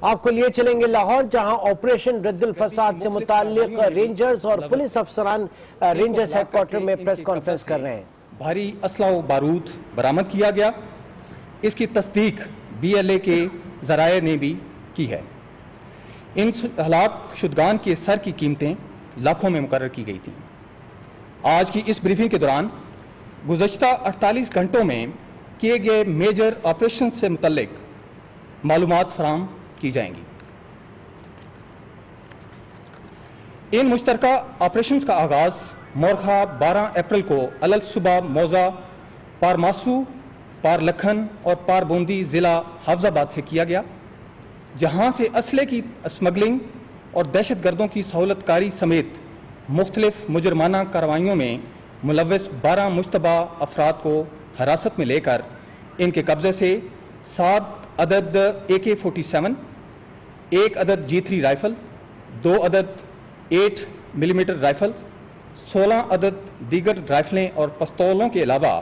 آپ کو لیے چلیں گے لاہور، جہاں آپریشن رد الفساد سے متعلق رینجرز اور پولیس افسران رینجرز ہیڈ کوارٹر میں پریس کانفرنس کر رہے ہیں۔ بھاری اسلحہ و بارود برآمد کیا گیا، اس کی تصدیق BLA کے ذرائع نے بھی کی ہے۔ ان ہلاک شدگان کے سر کی قیمتیں لاکھوں میں مقرر کی گئی تھیں۔ آج کی اس بریفنگ کے دوران گزشتہ 48 گھنٹوں میں کیے گئے میجر آپریشن سے متعلق معلومات فراہم کی جائیں گی۔ ان مشترکہ آپریشنز کا آغاز مورخہ 12 اپریل کو علل صبح موضع پار ماسرو، پار لکھن اور پار بوندی ضلع حافظ آباد سے کیا گیا، جہاں سے اسلحے کی اسمگلنگ اور دہشت گردوں کی سہولت کاری سمیت مختلف مجرمانہ کارروائیوں میں ملوث 12 مشتبہ افراد کو حراست میں لے کر ان کے قبضے سے 7 عدد AK-47، 1 عدد G3 رائفل، 2 عدد 8 ملی میٹر رائفل، 16 عدد دیگر رائفلیں اور پستولوں کے علاوہ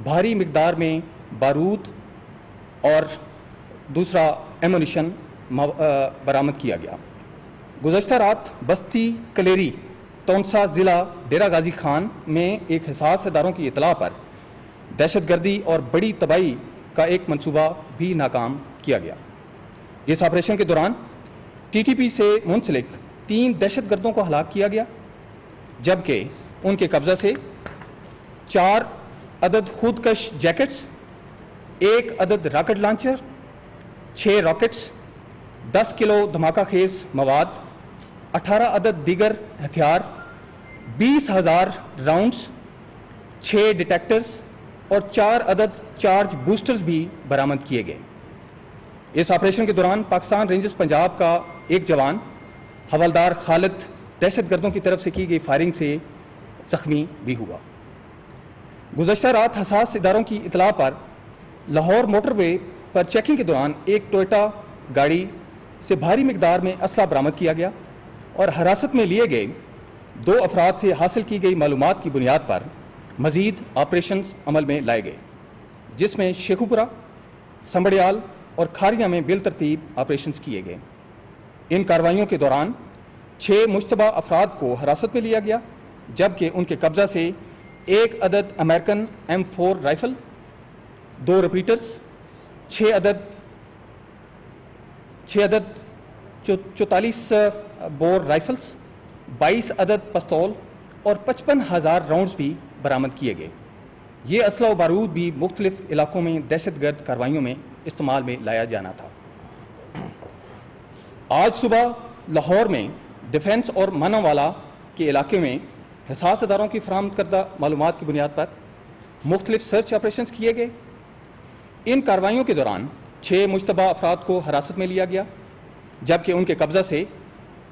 بھاری مقدار میں بارود اور دوسرا ایمونیشن برآمد کیا گیا۔ گزشتہ رات بستی کلیری تونسا ضلع ڈیرہ غازی خان میں ایک حساس اداروں کی اطلاع پر دہشت گردی اور بڑی تباہی کا ایک منصوبہ بھی ناکام کیا گیا۔ اس آپریشن کے دوران TTP سے منسلک 3 دہشت گردوں کو ہلاک کیا گیا، جبکہ ان کے قبضہ سے 4 عدد خودکش جیکٹس، 1 عدد راکٹ لانچر، 6 راکٹس، 10 کلو دھماکہ خیز مواد، 18 عدد دیگر ہتھیار، 20,000 راؤنڈز، 6 ڈیٹیکٹرز اور 4 عدد چارج بوسٹرز بھی برآمد کیے گئے۔ اس آپریشن کے دوران پاکستان رینجرز پنجاب کا ایک جوان حوالدار خالد دہشت گردوں کی طرف سے کی گئی فائرنگ سے زخمی بھی ہوا۔ گزشتہ رات حساس اداروں کی اطلاع پر لاہور موٹر وے پر چیکنگ کے دوران ایک ٹوئٹا گاڑی سے بھاری مقدار میں اسلحہ برآمد کیا گیا اور حراست میں لیے گئے 2 افراد سے حاصل کی گئی معلومات کی بنیاد پر مزید آپریشنز عمل میں لائے گئے، جس میں شیخوپورہ، سمبڑیال اور کھاریاں میں بالترتیب آپریشنز کیے گئے۔ ان کارروائیوں کے دوران 6 مشتبہ افراد کو حراست میں لیا گیا، جبکہ ان کے قبضہ سے 1 عدد امریکن M4 رائفل، 2 ریپیٹرز، 6 عدد 44 بور رائفلز، 22 عدد پستول اور 55,000 راؤنڈز بھی برآمد کیے گئے۔ یہ اسلحہ و بارود بھی مختلف علاقوں میں دہشت گرد کارروائیوں میں استعمال میں لایا جانا تھا۔ آج صبح لاہور میں ڈیفنس اور ماناوالا کے علاقے میں حساس اداروں کی فراہم کردہ معلومات کی بنیاد پر مختلف سرچ آپریشنز کیے گئے۔ ان کارروائیوں کے دوران 6 مشتبہ افراد کو حراست میں لیا گیا، جبکہ ان کے قبضہ سے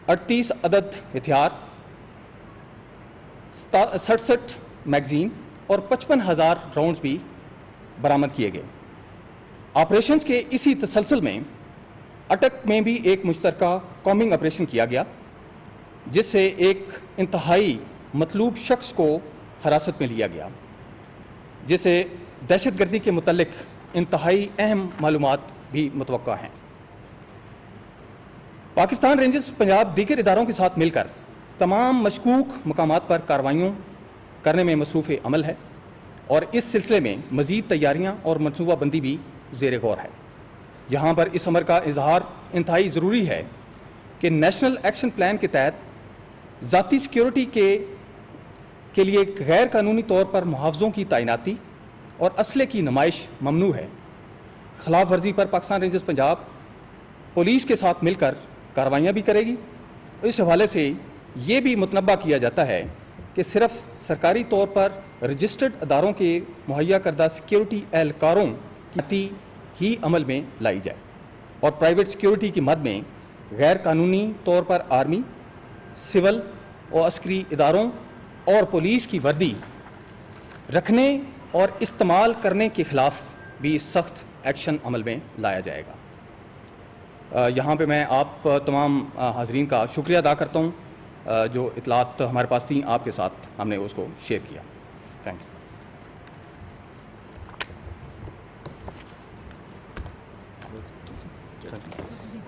38 عدد ہتھیار، 67 میگزین اور 55,000 راؤنڈز بھی برآمد کیے گئے۔ آپریشنز کے اسی تسلسل میں اٹک میں بھی ایک مشترکہ کامبنگ آپریشن کیا گیا، جس سے ایک انتہائی مطلوب شخص کو حراست میں لیا گیا، جس سے دہشت گردی کے متعلق انتہائی اہم معلومات بھی متوقع ہیں۔ پاکستان رینجرز پنجاب دیگر اداروں کے ساتھ مل کر تمام مشکوک مقامات پر کارروائیوں کرنے میں مصروف عمل ہے، اور اس سلسلے میں مزید تیاریاں اور منصوبہ بندی بھی زیر غور ہے۔ یہاں پر اس امر کا اظہار انتہائی ضروری ہے کہ نیشنل ایکشن پلان کے تحت ذاتی سیکیورٹی کے لیے غیر قانونی طور پر محافظوں کی تعیناتی اور اسلحے کی نمائش ممنوع ہے۔ خلاف ورزی پر پاکستان رینجرز پنجاب پولیس کے ساتھ مل کر کارروائیاں بھی کرے گی۔ اس حوالے سے یہ بھی متنبہ کیا جاتا ہے کہ صرف سرکاری طور پر رجسٹرڈ اداروں کے مہیا کردہ سیکیورٹی اہلکاروں کی ہی عمل میں لائی جائے، اور پرائیویٹ سیکیورٹی کی مد میں غیر قانونی طور پر آرمی، سول اور عسکری اداروں اور پولیس کی وردی رکھنے اور استعمال کرنے کے خلاف بھی سخت ایکشن عمل میں لایا جائے گا۔ یہاں پہ میں آپ تمام حاضرین کا شکریہ ادا کرتا ہوں، جو اطلاعات ہمارے پاس تھیں آپ کے ساتھ ہم نے اس کو شیئر کیا۔ Thank you.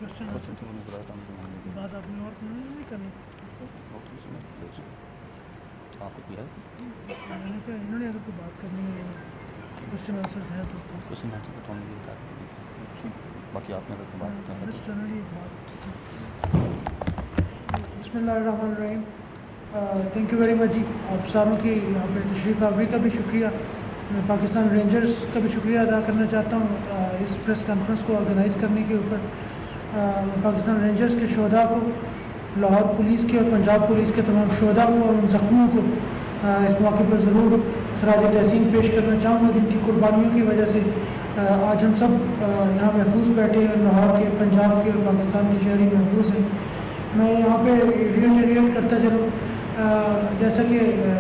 बात आपने और नहीं करनी मैंने कहा इन्होंने अगर कोई बात करनी है क्वेश्चन आंसर है तो क्वेश्चन आंसर तो हमने बता बाकी आपने अगर कोई बात जस्ट जनरली एक बात बिस्मिल्लाहिर्रहमानिर्रहीम थैंक यू वेरी मच जी आप सारों की यहाँ पे तशरीफ़ आवरी का भी शुक्रिया मैं पाकिस्तान रेंजर्स का भी शुक्रिया अदा करना चाहता हूँ इस प्रेस कॉन्फ्रेंस को ऑर्गेनाइज़ करने के ऊपर पाकिस्तान रेंजर्स के शोधा को लाहौर पुलिस के और पंजाब पुलिस के तमाम शोधा को और उन ज़ख्मियों को इस मौके पर ज़रूर खराज तहसीन पेश करना चाहूँगा जिनकी कुर्बानियों की वजह से आज हम सब यहाँ महफूज बैठे हैं लाहौर के पंजाब के और पाकिस्तान के शहरी महफूज हैं मैं यहाँ पे रिएट करता चलूँ जैसा कि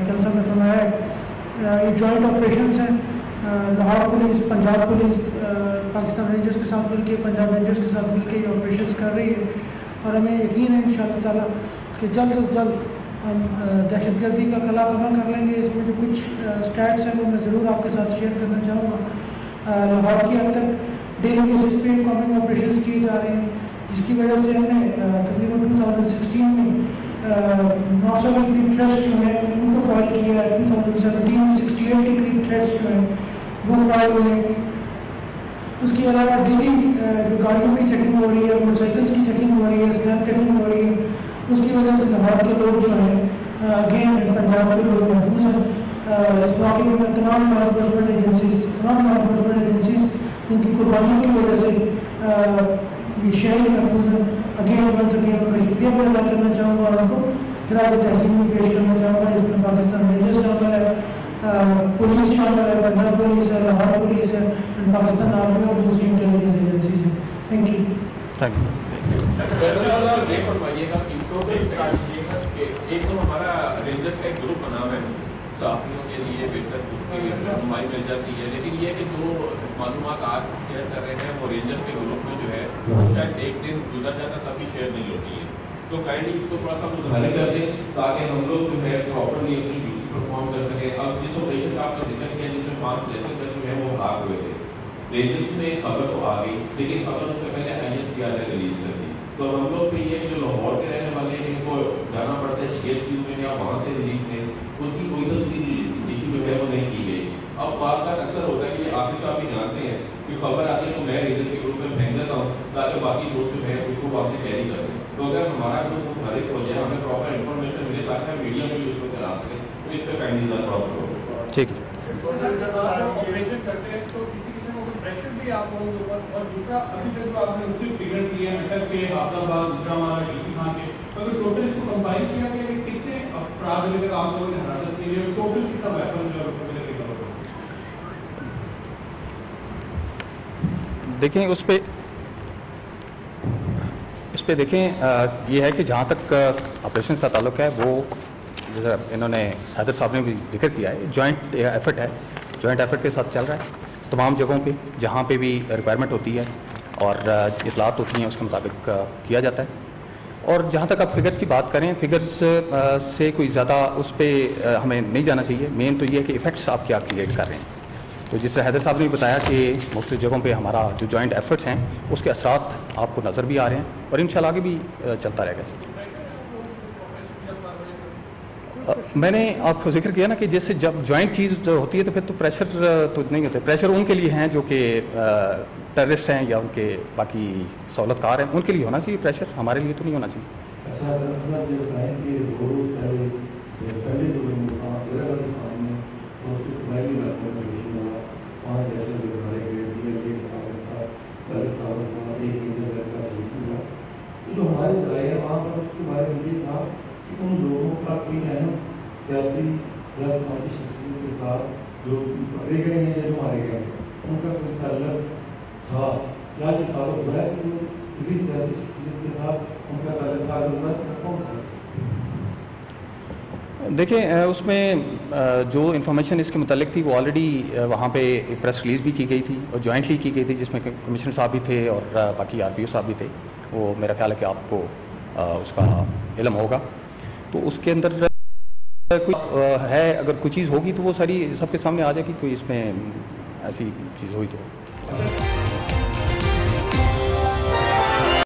कल साहब ने फरमाया है ये जॉइंट ऑपरेशंस हैं Lahore police Punjab police Pakistan rangers के साथ मिलकर पंजाब रेंजर्स के साथ मिलकर ये ऑपरेशंस कर रही है और हमें यकीन है इंशाअल्लाह ताला कि जल्द अज जल्द हम दहशतगर्दी का कला कमा कर लेंगे। इसमें जो कुछ स्टैट्स हैं वो मैं ज़रूर आपके साथ शेयर करना चाहूँगा। लाहौर की अब तक डेली बेसिस पे कॉमिंग ऑपरेशंस किए जा रहे हैं जिसकी वजह से हमने तकरीबन 2016 में 900 के करीब थ्रेट्स जो हैं उनको फाइल किया है। 2017 में 68 के करीब थ्रेट्स जो हैं वो फाइल हुए। उसके अलावा डेली जो गाड़ियों की चेकिंग हो रही है मोटरसाइकिल्स की चेकिंग हो रही है स्नैप चेकिंग हो रही है उसकी वजह से लाहौर के लोग जो हैं अगेन पंजाब के लोग महफूज हैं। इस मौके में तमाम लॉ एनफोर्समेंट एजेंसीज जिनकी कुर्बानियों की वजह से ये शहरी महफूज हैं अगेन बन सके उनका शुक्रिया भी अदा करना चाहूँगा और उनको खराज तहसीन में पेश करना चाहूँगा जिसमें पाकिस्तान रेंजर्स शामिल है पुलिस शामिल है पंजाब पुलिस है लाहौर पुलिस है पाकिस्तान आर्मी और दूसरी इंटेलिजेंस एजेंसीज हैं। Thank you. एक तो हमारा रेंजर्स का एक ग्रुप बना हुआ है साथियों के लिए बेहतर उसकी रहनुमाई मिल जाती है लेकिन ये कि जो मालूमात आज शेयर कर रहे हैं वो रेंजर्स के ग्रुप में जो है शायद एक दिन गुजर जाता तभी शेयर नहीं होती है तो काइंडली इसको थोड़ा सा उदाहरण कर दें ताकि हम लोग जो है प्रॉपरली अपनी ड्यूटी परफॉर्म कर सकें। अब जिस ऑपरेशन का आपने जिक्र किया जिसमें 5 लेसन जो है वो भाग हुए थे रेंजर्स में खबर तो आ गई लेकिन खबर उससे पहले ISPR ने रिलीज कर दी तो हम लोग पे ये जो लाहौर के रहने वाले हैं इनको जाना पड़ता है CHQ में या वहाँ से रिलीज दें उसकी कोई तस्वीर इशू जो है वो नहीं की गई। अब बात का अक्सर होता है कि आसिफ साहब भी जानते हैं कि खबर आती है तो मैं रेंजर्स के ग्रुप में फेंक देता हूँ ताकि बाकी लोग जो है उसको वहाँ से कैरी कर दें। तो अगर हमारा ग्रुप मुखरिक हो जाए हमें प्रॉपर इन्फॉर्मेशन मिले ताकि हम मीडिया में भी उसको चला सकें तो इस पर काइंडली थोड़ा सा ठीक है। ऑपरेशन करते हैं तो किसी किस्म का प्रेशर भी आप लोगों के ऊपर और दूसरा अभी तक जो आपने मुझे फिगर दिए हैं अटक के हाफिजाबाद गुजरांवाला डीपी खान के तो अगर टोटल इसको कंबाइन किया गया कि कितने अफराद अभी तक आप लोगों ने हिरासत की है टोटल कितना वेपन जो है देखें उस पर देखें ये है कि जहाँ तक ऑपरेशन का ताल्लुक है वो इन्होंने हैदर साहब ने भी जिक्र किया है जॉइंट एफर्ट है जॉइंट एफर्ट के साथ चल रहा है तमाम जगहों पे जहाँ पे भी रिक्वायरमेंट होती है और इतलात होती हैं उसके मुताबिक किया जाता है। और जहाँ तक आप फिगर्स की बात करें फिगर्स से कोई ज़्यादा उस पर हमें नहीं जाना चाहिए। मेन तो ये है कि इफ़ेक्ट्स आप क्या क्रिएट कर रहे हैं। तो जिस तरह हैदर साहब ने बताया कि मुख्तलिफ जगहों पे हमारा जो जॉइंट एफर्ट्स हैं उसके असरात आपको नज़र भी आ रहे हैं और इंशाल्लाह आगे भी चलता रहेगा। मैंने आपको जिक्र किया ना कि जैसे जब जॉइंट चीज़ होती है तो फिर तो प्रेशर तो नहीं होते। प्रेशर उनके लिए हैं जो कि टेररिस्ट हैं या उनके बाकी सहूलतकार हैं उनके लिए होना चाहिए प्रेशर, हमारे लिए तो नहीं होना चाहिए। जो हमारे ज़राए वहाँ पर उसके बारे में ये था कि उन लोगों का कोई अहम सियासी या समाजी शख्सियत के साथ जो पकड़े गए हैं या जो मारे गए हैं उनका कोई ताल्लुक था या ये साबित हुआ है कि वो किसी सियासी शख्सियत के साथ उनका ताल्लुक था कौन सा? देखें उसमें जो इन्फॉर्मेशन इसके मुतालिक थी वो ऑलरेडी वहाँ पे एक प्रेस रिलीज़ भी की गई थी और जॉइंटली की गई थी जिसमें कमिश्नर साहब भी थे और बाकी RPO साहब भी थे। वो मेरा ख्याल है कि आपको उसका इल्म होगा। तो उसके अंदर कोई है अगर कोई चीज़ होगी तो वो सारी सबके सामने आ जाएगी। कोई इसमें ऐसी चीज़ हुई तो